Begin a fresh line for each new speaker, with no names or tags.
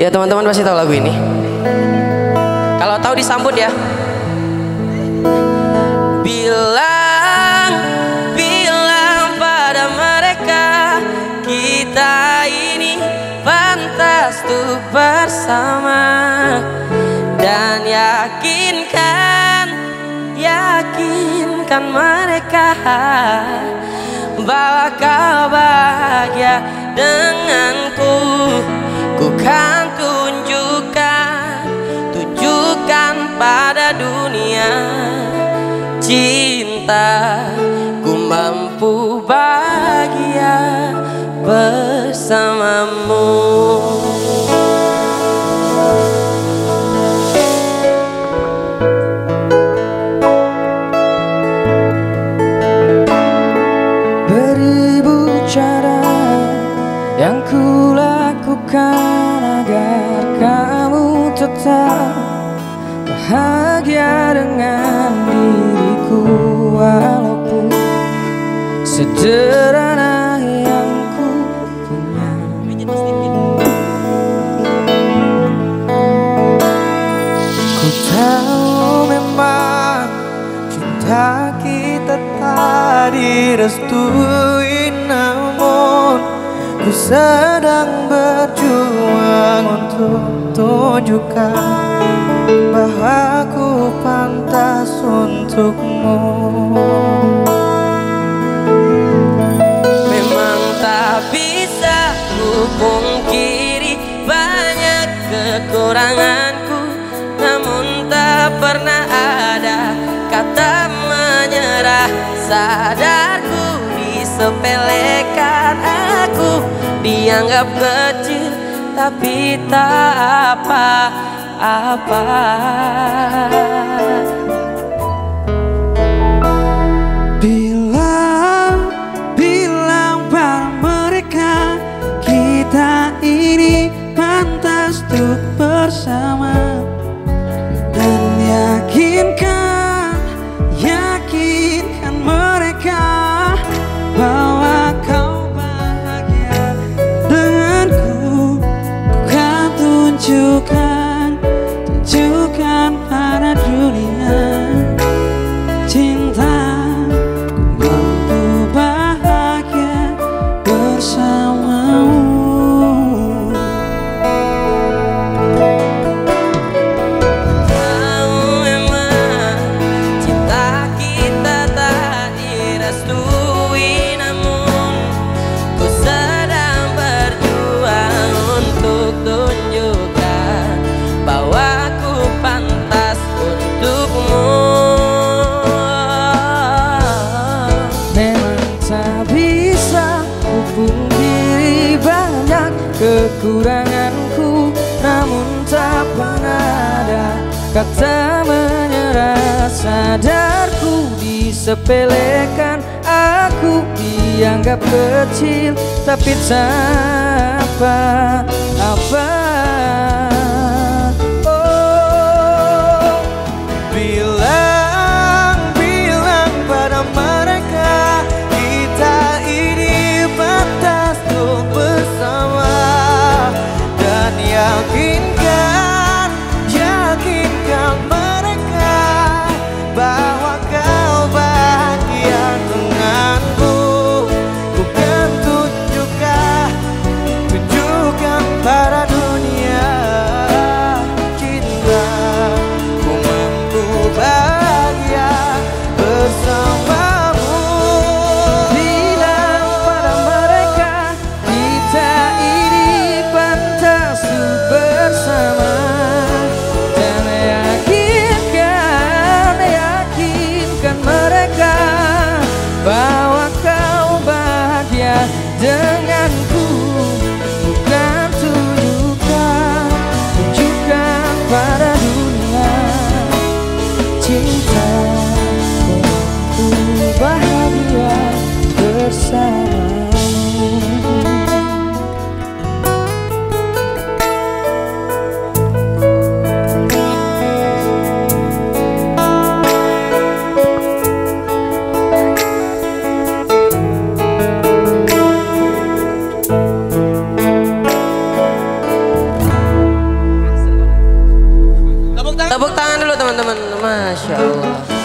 Ya teman-teman pasti tahu lagu ini. Kalau tahu disambut ya. Bilang pada mereka kita ini pantas untuk bersama, dan yakinkan mereka bahwa kau bahagia denganku. Ku kan tunjukkan pada dunia cinta. Ku mampu bahagia bersamamu. Beribu cara yang ku lakukan agar kamu tetap bahagia dengan diriku, walaupun sederhana yang ku punya. Ku tahu memang cinta kita tak direstui, namun ku sedang berjuang untuk tunjukkan bahwa ku pantas untukmu. Memang tak bisa ku pungkiri banyak kekuranganku, namun tak pernah ada kata menyerah. Sadarku disepelekan, aku dianggap kecil, tapi tak apa-apa. Bilang pada mereka kita ini pantas untuk bersama, dan yakinkan mereka bahwa kau bahagia denganku. Ku kan tunjukkan pada dunia cinta. Ku mampu bahagia bersamamu. Tahu memang cinta kita tak direstui, namun ku sedang berjuang untuk tunjukkan bahwa ku pantas untukmu. Memang tak bisa ku pungkiri banyak kekuranganku, namun tak pernah ada kata menyerah. Sadarku disepelekan, aku dianggap kecil, tapi tak apa-apa. Bilang pada mereka kita ini pantas untuk bersama, dan yakinkan mereka bahwa kau bahagia denganku. Ku kan tunjukkan pada dunia cinta. Ku mampu bahagia bersamamu. Bilang pada mereka kita ini pantas untuk bersama, dan yakinkan mereka bahwa kau bahagia denganku. Bukan tunjukkan pada dunia cinta. Ku bahagia bersamamu. Tepuk tangan dulu teman-teman. Masya Allah.